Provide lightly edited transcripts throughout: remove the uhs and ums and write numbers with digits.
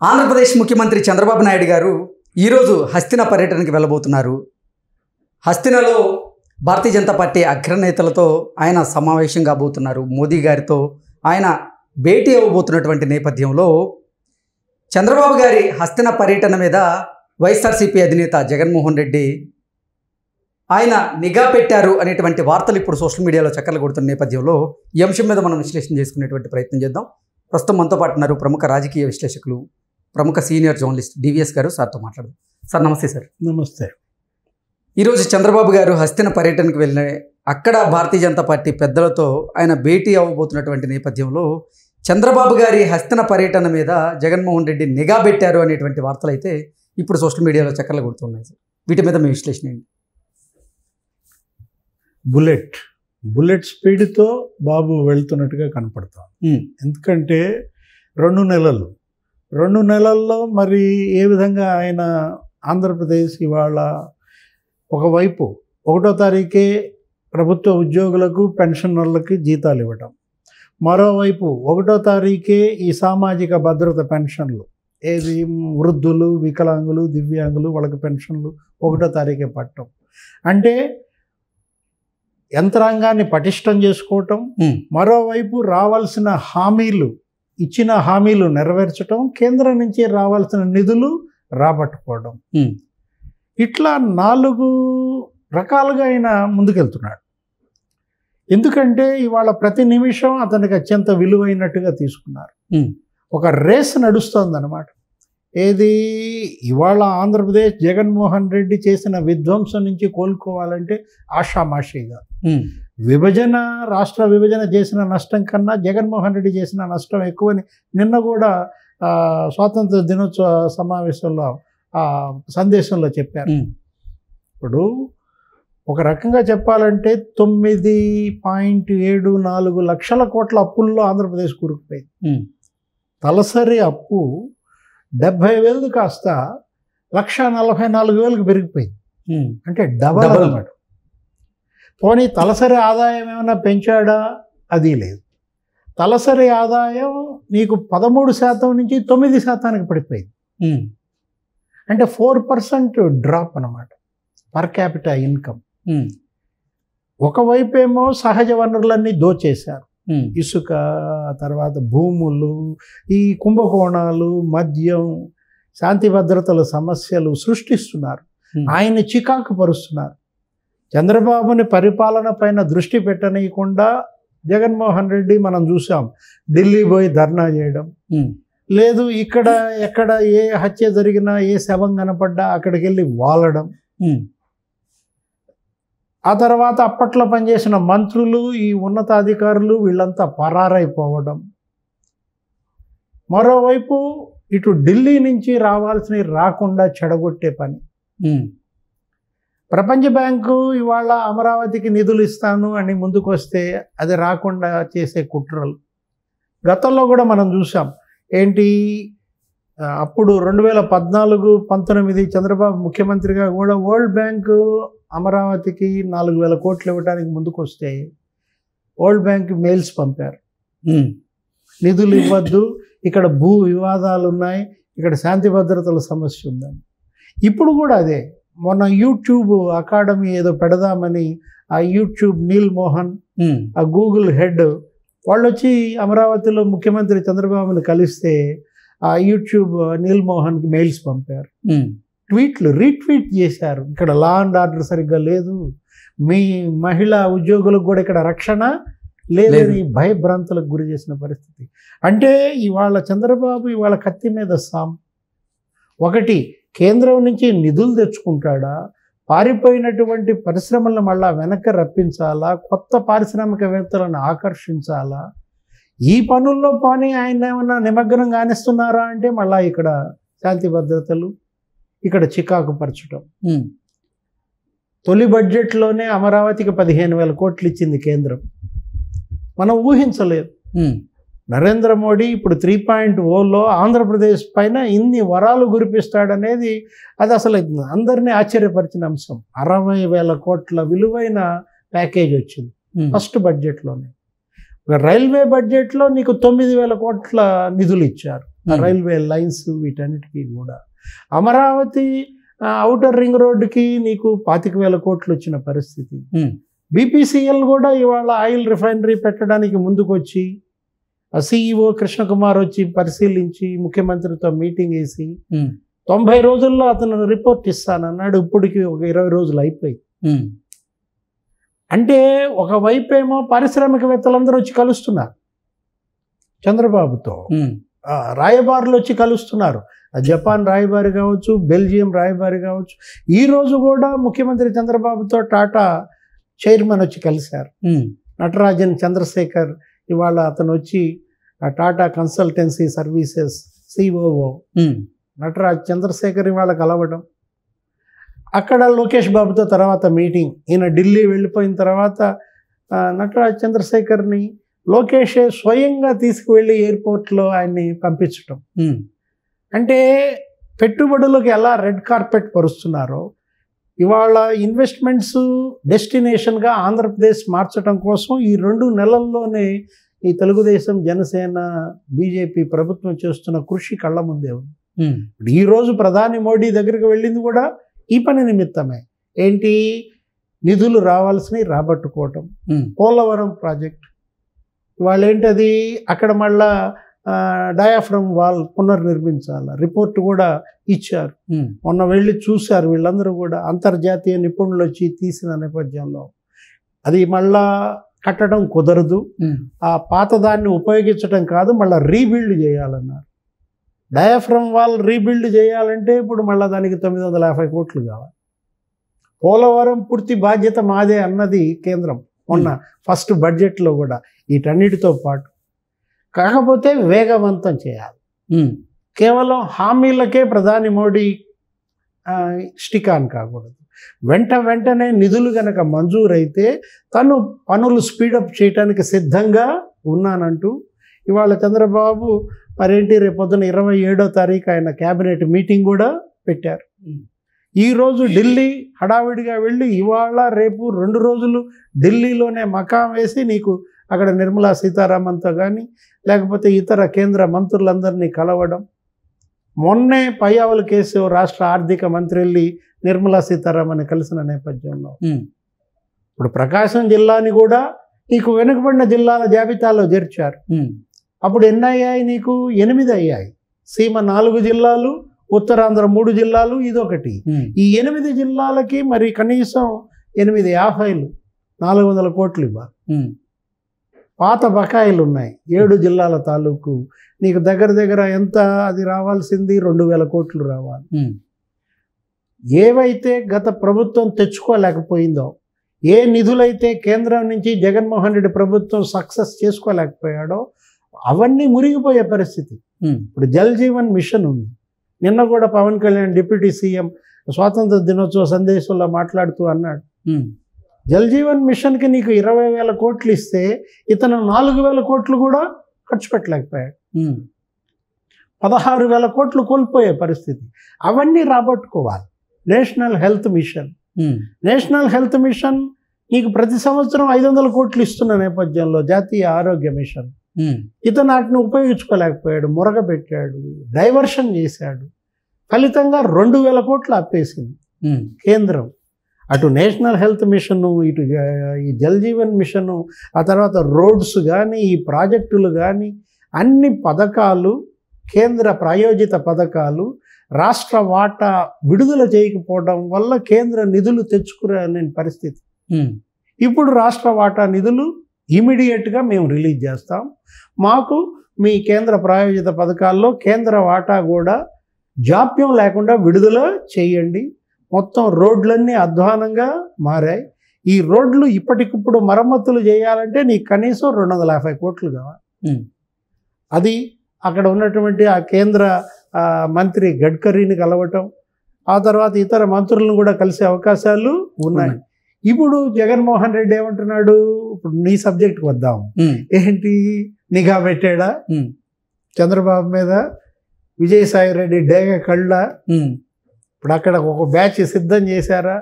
ఆంధ్రప్రదేశ్ ముఖ్యమంత్రి చంద్రబాబు నాయుడు గారు ఈరోజు హస్తిన పర్యటనకి వెళ్ళబోతున్నారు. హస్తినలో భారతీయ జనతా పార్టీ అగ్రనేతలతో ఆయన సమావేశం కాబోతున్నారు. మోదీ గారితో ఆయన భేటీ అవ్వబోతున్నటువంటి నేపథ్యంలో చంద్రబాబు గారి హస్తిన పర్యటన మీద వైఎస్ఆర్సీపీ అధినేత జగన్మోహన్ రెడ్డి ఆయన నిఘా పెట్టారు అనేటువంటి వార్తలు ఇప్పుడు సోషల్ మీడియాలో చక్కర్లు కొడుతున్న నేపథ్యంలో ఈ అంశం మీద మనం విశ్లేషణ చేసుకునేటువంటి ప్రయత్నం చేద్దాం. ప్రస్తుతం మనతో పాటు ఉన్నారు ప్రముఖ రాజకీయ విశ్లేషకులు, ప్రముఖ సీనియర్ జర్నలిస్ట్ డివిఎస్ గారు. సార్తో మాట్లాడదాం. సార్ నమస్తే. సార్ నమస్తే. ఈరోజు చంద్రబాబు గారు హస్తిన పర్యటనకు వెళ్ళిన అక్కడ భారతీయ జనతా పార్టీ పెద్దలతో ఆయన భేటీ అవ్వబోతున్నటువంటి నేపథ్యంలో చంద్రబాబు గారి హస్తిన పర్యటన మీద జగన్మోహన్ రెడ్డి నిఘా పెట్టారు అనేటువంటి వార్తలు అయితే ఇప్పుడు సోషల్ మీడియాలో చక్కర్లు కొడుతున్నాయి. సార్ వీటి మీద మీ విశ్లేషణ ఏంటి? బుల్లెట్ స్పీడ్తో బాబు వెళ్తున్నట్టుగా కనపడతాం. ఎందుకంటే 2 నెలల్లో మరి ఏ విధంగా ఆయన ఆంధ్రప్రదేశ్ ఇవాళ ఒకవైపు 1వ తారీఖే ప్రభుత్వ ఉద్యోగులకు పెన్షనర్లకి జీతాలు ఇవ్వటం, మరోవైపు 1వ తారీఖే ఈ సామాజిక భద్రత పెన్షన్లు, ఏది వృద్ధులు, వికలాంగులు, దివ్యాంగులు వాళ్ళకి పెన్షన్లు 1వ తారీఖే పట్టడం, అంటే యంత్రాంగాన్ని పటిష్టం చేసుకోవటం, మరోవైపు రావాల్సిన హామీలు, ఇచ్చిన హామీలు నెరవేర్చడం, కేంద్రం నుంచి రావాల్సిన నిధులు రాబట్టుకోవడం, ఇట్లా 4 రకాలుగా ఆయన ముందుకెళ్తున్నాడు. ఎందుకంటే ఇవాళ ప్రతి నిమిషం అతనికి అత్యంత విలువైనట్టుగా తీసుకున్నారు. ఒక రేస్ నడుస్తోందన్నమాట. ఏది ఇవాళ ఆంధ్రప్రదేశ్ జగన్మోహన్ రెడ్డి చేసిన విధ్వంసం నుంచి కోలుకోవాలంటే ఆషామాషిగా రాష్ట్ర విభజన చేసిన నష్టం కన్నా జగన్మోహన్ రెడ్డి చేసిన నష్టం ఎక్కువని నిన్న కూడా స్వాతంత్ర దినోత్సవ సమావేశంలో సందేశంలో చెప్పారు. ఇప్పుడు ఒక రకంగా చెప్పాలంటే 9.74 లక్షల కోట్ల అప్పుల్లో ఆంధ్రప్రదేశ్ కూరుకుపోయింది. తలసరి అప్పు 70,000 కాస్త 1,44,000 పెరిగిపోయింది. అంటే డబల్ అన్నమాట. పోనీ తలసరి ఆదాయం ఏమైనా పెంచాడా? అది లేదు. తలసరి ఆదాయం నీకు 13% నుంచి 9% పడిపోయింది. అంటే 4% డ్రాప్ అన్నమాట పర్ క్యాపిటల్ ఇన్కమ్. ఒకవైపు ఏమో సహజ వనరులన్నీ దోచేశారు. ఇసుక, తర్వాత భూములు, ఈ కుంభకోణాలు, మద్యం, శాంతి భద్రతల సమస్యలు సృష్టిస్తున్నారు. ఆయన్ని చికాకు పరుస్తున్నారు. చంద్రబాబుని పరిపాలన పైన దృష్టి పెట్టనీయకుండా జగన్మోహన్ రెడ్డి మనం చూసాం ఢిల్లీ పోయి ధర్నా చేయడం, లేదు ఇక్కడ ఎక్కడ ఏ హత్య జరిగినా, ఏ శవం కనపడ్డా అక్కడికి వెళ్ళి వాలడం, ఆ తర్వాత అప్పట్లో పనిచేసిన మంత్రులు, ఈ ఉన్నతాధికారులు వీళ్ళంతా పరారైపోవడం, మరోవైపు ఇటు ఢిల్లీ నుంచి రావాల్సినవి రాకుండా చెడగొట్టే పని. ప్రపంచ బ్యాంకు ఇవాళ అమరావతికి నిధులు ఇస్తాను అని ముందుకు వస్తే అది రాకుండా చేసే కుట్రలు గతంలో కూడా మనం చూసాం. ఏంటి అప్పుడు 2014-19 చంద్రబాబు ముఖ్యమంత్రిగా కూడా వరల్డ్ బ్యాంకు అమరావతికి 4,000 కోట్లు ఇవ్వడానికి ముందుకు వస్తే వరల్డ్ బ్యాంక్ మెయిల్స్ పంపారు, నిధులు ఇవ్వద్దు, ఇక్కడ భూ వివాదాలు ఉన్నాయి, ఇక్కడ శాంతి భద్రతల సమస్య ఉందని. ఇప్పుడు కూడా అదే. మొన్న యూట్యూబ్ అకాడమీ ఏదో పెడదామని ఆ యూట్యూబ్ నీల్ మోహన్, ఆ గూగుల్ హెడ్ వాళ్ళు వచ్చి అమరావతిలో ముఖ్యమంత్రి చంద్రబాబుని కలిస్తే ఆ యూట్యూబ్ నీల్ మోహన్కి మెయిల్స్ పంపారు, రీట్వీట్ చేశారు. ఇక్కడ లా అండ్ ఆర్డర్ సరిగ్గా లేదు, మీ మహిళా ఉద్యోగులకు కూడా ఇక్కడ రక్షణ లేదని భయభ్రాంతులకు గురి చేసిన పరిస్థితి. అంటే ఇవాళ చంద్రబాబు ఇవాళ కత్తి మీద సాం. ఒకటి, కేంద్రం నుంచి నిధులు తెచ్చుకుంటాడా, పారిపోయినటువంటి పరిశ్రమలను మళ్ళా వెనక్కి రప్పించాలా, కొత్త పారిశ్రామికవేత్తలను ఆకర్షించాలా, ఈ పనుల్లో పని ఆయన ఏమన్నా నిమగ్నం కానిస్తున్నారా అంటే మళ్ళా ఇక్కడ శాంతి భద్రతలు, ఇక్కడ చికాకు పరచడం. తొలి బడ్జెట్లోనే అమరావతికి 15,000 కోట్లు ఇచ్చింది కేంద్రం. మనం ఊహించలేదు. నరేంద్ర మోడీ ఇప్పుడు 3.0లో ఆంధ్రప్రదేశ్ పైన ఇన్ని వరాలు కురిపిస్తాడనేది అది అసలు అందరినీ ఆశ్చర్యపరిచిన అంశం. 60,000 కోట్ల విలువైన ప్యాకేజ్ వచ్చింది ఫస్ట్ బడ్జెట్లోనే. రైల్వే బడ్జెట్లో నీకు 9,000 కోట్ల నిధులు ఇచ్చారు. రైల్వే లైన్స్ వీటన్నిటికీ కూడా. అమరావతి ఔటర్ రింగ్ రోడ్డుకి నీకు 25,000 కోట్లు వచ్చిన పరిస్థితి. బీపీసీఎల్ కూడా ఇవాళ ఆయిల్ రిఫైనరీ పెట్టడానికి ముందుకొచ్చి సిఇఓ కృష్ణకుమార్ వచ్చి పరిశీలించి ముఖ్యమంత్రితో మీటింగ్ వేసి 90 రోజుల్లో అతను రిపోర్ట్ ఇస్తానన్నాడు. ఇప్పటికి ఒక 20 రోజులు అయిపోయి. అంటే ఒకవైపు ఏమో పారిశ్రామికవేత్తలందరూ వచ్చి కలుస్తున్నారు చంద్రబాబుతో, రాయబారులు వచ్చి కలుస్తున్నారు. జపాన్ రాయబారి కావచ్చు, బెల్జియం రాయబారి కావచ్చు. ఈరోజు కూడా ముఖ్యమంత్రి చంద్రబాబుతో టాటా చైర్మన్ వచ్చి కలిశారు. నటరాజన్ చంద్రశేఖర్ ఇవాళ అతను వచ్చి Tata consultancy services COO Nataraj Chandrasekhar ఇవాళ కలవడం. అక్కడ లోకేష్ బాబుతో తర్వాత మీటింగ్. ఈయన ఢిల్లీ వెళ్ళిపోయిన తర్వాత నటరాజ్ చంద్రశేఖర్ని లోకేషే స్వయంగా తీసుకువెళ్ళి ఎయిర్పోర్ట్లో ఆయన్ని పంపించటం. అంటే పెట్టుబడులకు ఎలా రెడ్ కార్పెట్ పరుస్తున్నారో ఇవాళ ఇన్వెస్ట్మెంట్స్ డెస్టినేషన్గా ఆంధ్రప్రదేశ్ మార్చడం కోసం ఈ 2 నెలల్లోనే ఈ తెలుగుదేశం, జనసేన, బీజేపీ ప్రభుత్వం చేస్తున్న కృషి కళ్ళ ముందే ఉంది. ఈరోజు ప్రధాని మోడీ దగ్గరికి వెళ్ళింది కూడా ఈ పని నిమిత్తమే. ఏంటి, నిధులు రావాల్సినవి రాబట్టుకోవటం. పోలవరం ప్రాజెక్ట్ ఇవాళ ఏంటది, అక్కడ మళ్ళా డయాఫ్రమ్ వాల్ పునర్నిర్మించాలి, రిపోర్ట్ కూడా ఇచ్చారు. మొన్న వెళ్ళి చూశారు వీళ్ళందరూ కూడా, అంతర్జాతీయ నిపుణులు వచ్చి తీసిన నేపథ్యంలో. అది మళ్ళా కట్టడం కుదరదు, ఆ పాతదాన్ని ఉపయోగించడం కాదు, మళ్ళీ రీబిల్డ్ చేయాలన్నారు. డయాఫ్రమ్ వాల్ రీబిల్డ్ చేయాలంటే ఇప్పుడు మళ్ళీ దానికి 950 కోట్లు కావాలి. పోలవరం పూర్తి బాధ్యత మాదే అన్నది కేంద్రం మొన్న ఫస్ట్ బడ్జెట్లో కూడా. వీటన్నిటితో పాటు కాకపోతే వేగవంతం చేయాలి. కేవలం హామీలకే ప్రధాని మోడీ స్టిక్ ఆన్ కాకూడదు. వెంటనే నిధులు కనుక మంజూరైతే తను పనులు స్పీడప్ చేయడానికి సిద్ధంగా ఉన్నానంటూ ఇవాళ చంద్రబాబు మరేంటి రేపొద్దున 27వ తారీఖు ఆయన క్యాబినెట్ మీటింగ్ కూడా పెట్టారు. ఈరోజు ఢిల్లీ హడావిడిగా వెళ్ళి ఇవాళ రేపు 2 రోజులు ఢిల్లీలోనే మకాం వేసి నీకు అక్కడ నిర్మలా సీతారామన్తో కానీ లేకపోతే ఇతర కేంద్ర మంత్రులందరినీ కలవడం. మొన్నే పయ్యావుల కేశవ్ రాష్ట్ర ఆర్థిక మంత్రి వెళ్ళి నిర్మలా సీతారామన్ కలిసిన నేపథ్యంలో ఇప్పుడు ప్రకాశం జిల్లాని కూడా నీకు వెనుకబడిన జిల్లాల జాబితాలో చేర్చారు. అప్పుడు ఎన్ని అయ్యాయి, నీకు 8 అయ్యాయి. సీమ 4 జిల్లాలు, ఉత్తరాంధ్ర 3 జిల్లాలు, ఇదొకటి. ఈ 8 జిల్లాలకి మరి కనీసం 850 400 కోట్లు ఇవ్వాలి. పాత బకాయిలు ఉన్నాయి 7 జిల్లాల తాలూకు. నీకు దగ్గర ఎంత అది రావాల్సింది, 2000 కోట్లు రావాలి. ఏవైతే గత ప్రభుత్వం తెచ్చుకోలేకపోయిందో, ఏ నిధులైతే కేంద్రం నుంచి జగన్మోహన్ రెడ్డి ప్రభుత్వం సక్సెస్ చేసుకోలేకపోయాడో అవన్నీ మురిగిపోయే పరిస్థితి. ఇప్పుడు జల్ జీవన్ మిషన్ ఉంది. నిన్న కూడా పవన్ కళ్యాణ్ డిప్యూటీ సీఎం స్వాతంత్ర దినోత్సవ సందేశంలో మాట్లాడుతూ అన్నాడు, జల్ జీవన్ మిషన్కి నీకు 20,000 కోట్లు ఇస్తే ఇతను 4,000 కోట్లు కూడా ఖర్చు పెట్టలేకపోయాడు. 16,000 కోట్లు కోల్పోయే పరిస్థితి. అవన్నీ రాబట్టుకోవాలి. నేషనల్ హెల్త్ మిషన్ నీకు ప్రతి సంవత్సరం 500 కోట్లు ఇస్తున్న నేపథ్యంలో జాతీయ ఆరోగ్య మిషన్ ఇతను వాటిని ఉపయోగించుకోలేకపోయాడు, మురగబెట్టాడు, డైవర్షన్ చేశాడు. ఫలితంగా 2,000 కోట్లు ఆపేసింది కేంద్రం. అటు నేషనల్ హెల్త్ మిషను, ఇటు ఈ జల్ జీవన్ మిషను, ఆ తర్వాత రోడ్స్ కానీ ఈ ప్రాజెక్టులు కానీ అన్ని పథకాలు కేంద్ర ప్రాయోజిత పథకాలు రాష్ట్ర వాటా విడుదల చేయకపోవడం వల్ల కేంద్ర నిధులు తెచ్చుకునే పరిస్థితి. ఇప్పుడు రాష్ట్ర వాటా నిధులు ఇమీడియట్గా మేము రిలీజ్ చేస్తాం, మాకు మీ కేంద్ర ప్రాయోజిత పథకాల్లో కేంద్ర వాటా కూడా జాప్యం లేకుండా విడుదల చేయండి. మొత్తం రోడ్లన్నీ అధ్వానంగా మారాయి. ఈ రోడ్లు ఇప్పటికిప్పుడు మరమ్మతులు చేయాలంటే నీకు కనీసం 250 కోట్లు కావాలి. అది అక్కడ ఉన్నటువంటి ఆ కేంద్ర మంత్రి గడ్కరీని కలవటం, ఆ తర్వాత ఇతర మంత్రులను కూడా కలిసే అవకాశాలు ఉన్నాయి. ఇప్పుడు జగన్మోహన్ రెడ్డి ఏమంటున్నాడు, ఇప్పుడు నీ సబ్జెక్ట్కి వద్దాం. ఏంటి, నిఘా పెట్టాడా చంద్రబాబు మీద? విజయసాయి రెడ్డి డేగ కళ్ళ ఇప్పుడు అక్కడ ఒక బ్యాచ్ సిద్ధం చేశారా?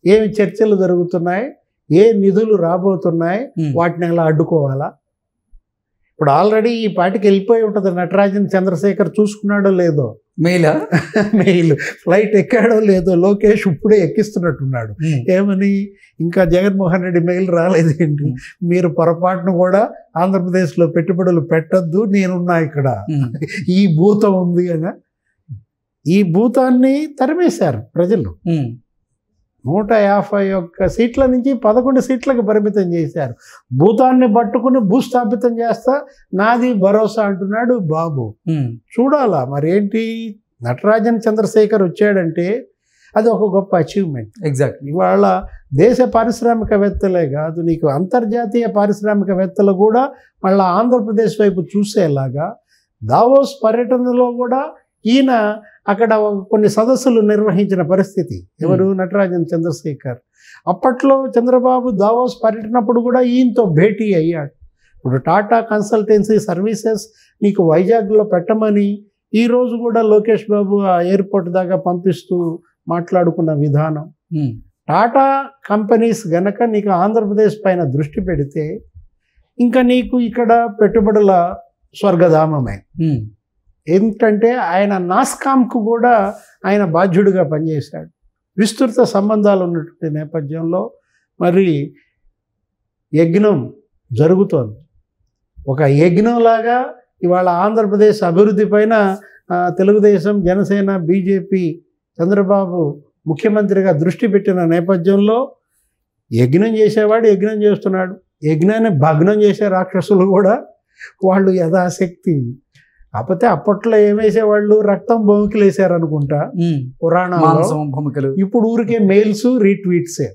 ఏమి చర్చలు జరుగుతున్నాయి, ఏ నిధులు రాబోతున్నాయి, వాటిని ఎలా అడ్డుకోవాలా? ఇప్పుడు ఆల్రెడీ ఈ పాటికి వెళ్ళిపోయి ఉంటుంది. నటరాజన్ చంద్రశేఖర్ చూసుకున్నాడో లేదో మెయిలా మెయిల్, ఫ్లైట్ ఎక్కాడో లేదో లోకేష్ ఇప్పుడే ఎక్కిస్తున్నట్టున్నాడు. ఏమని, ఇంకా జగన్మోహన్ రెడ్డి మెయిల్ రాలేదు ఏంటి, మీరు పొరపాటును కూడా ఆంధ్రప్రదేశ్లో పెట్టుబడులు పెట్టద్దు, నేనున్నా ఇక్కడ, ఈ భూతం ఉంది అని. ఈ భూతాన్ని తరిమేశారు ప్రజలు. 151 సీట్ల నుంచి 11 సీట్లకు పరిమితం చేశారు. భూతాన్ని పట్టుకుని భూస్థాపితం చేస్తా నాది భరోసా అంటున్నాడు బాబు. చూడాలా మరి ఏంటి. నటరాజన్ చంద్రశేఖర్ వచ్చాడంటే అది ఒక గొప్ప అచీవ్మెంట్. ఎగ్జాక్ట్లీ. ఇవాళ దేశ పారిశ్రామికవేత్తలే కాదు, నీకు అంతర్జాతీయ పారిశ్రామికవేత్తలు కూడా మళ్ళీ ఆంధ్రప్రదేశ్ వైపు చూసేలాగా దావోస్ పర్యటనలో కూడా ఈయన అక్కడ కొన్ని సదస్సులు నిర్వహించిన పరిస్థితి. ఎవరు, నటరాజన్ చంద్రశేఖర్. అప్పట్లో చంద్రబాబు దావోస్ పర్యటనప్పుడు కూడా ఈయనతో భేటీ అయ్యాడు. ఇప్పుడు టాటా కన్సల్టెన్సీ సర్వీసెస్ నీకు వైజాగ్లో పెట్టమని ఈరోజు కూడా లోకేష్ బాబు ఆ ఎయిర్పోర్ట్ దాకా పంపిస్తూ మాట్లాడుకున్న విధానం. టాటా కంపెనీస్ గనక నీకు ఆంధ్రప్రదేశ్ పైన దృష్టి పెడితే ఇంకా నీకు ఇక్కడ పెట్టుబడుల స్వర్గధామమే. ఏంటంటే ఆయన నాస్కామ్కు కూడా ఆయన బాధ్యుడిగా పనిచేశాడు. విస్తృత సంబంధాలు ఉన్నటువంటి నేపథ్యంలో మరి యజ్ఞం జరుగుతోంది. ఒక యజ్ఞంలాగా ఇవాళ ఆంధ్రప్రదేశ్ అభివృద్ధి పైన తెలుగుదేశం, జనసేన, బీజేపీ, చంద్రబాబు ముఖ్యమంత్రిగా దృష్టి పెట్టిన నేపథ్యంలో యజ్ఞం చేసేవాడు యజ్ఞం చేస్తున్నాడు. యజ్ఞాన్ని భగ్నం చేసే రాక్షసులు కూడా వాళ్ళు యథాశక్తి. కాకపోతే అప్పట్లో ఏమేసేవాళ్ళు, రక్తం భూమికలు వేసారు అనుకుంటా పురాణాలు. ఇప్పుడు ఊరికే మెయిల్స్ రీట్వీట్సే.